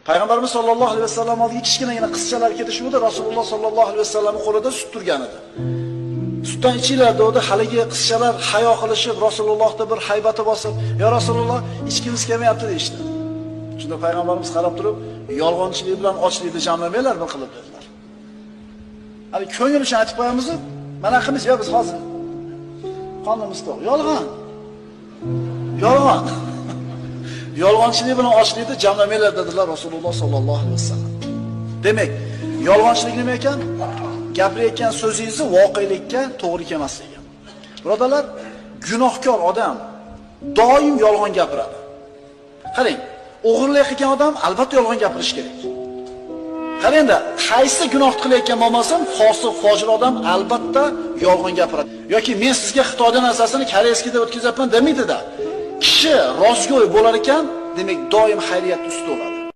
Payg'ambarimiz sollallohu alayhi vasallam oldiga kichkinagina qizchalar ketishuvdi, Rasululloh sollallohu alayhi vasallamning qo'lida sut turgan edi. Sutdan ichinglar dedi, haligi qizchalar hayo qilishib, Rasulullohga bir haybati bosib, "Ya Rasululloh, ichkimiz kelmayapti" deyishdi. Shunda payg'ambarimiz qarab turib, yolg'onchilik bilan ochlikni jamlamanglar bir qilib dedilar. Hali ko'ngil uchun aytib qo'yamiz, mana qilmiz yo biz hozir. Qonimiz to'q. Yolg'on. Yolg'on. Yolg'onchilik bilan ochlikni jamlamanglar dedilar Rasululloh sollallohu alayhi vasallam. Demak, yolg'onchilik nima ekan? Gapirayotgan so'zingizni voqelikka to'g'ri kelmasligi. Birodalar, gunohkor odam doim yolg'on gapiradi. Qarang, o'g'irlik qilgan odam albatta yolg'on gapirish kerak. Qarangda, qaysi gunoh qilayotgan bo'lmasam, fosiq, fojir odam albatta yolg'on gapiradi. Yoki men sizga Xitoydan narsasini koreyskida o'tkazapman demaydi-da. Kishi rostgo'y bo'lar ekan, demak doim xayriyat ustida bo'ladi.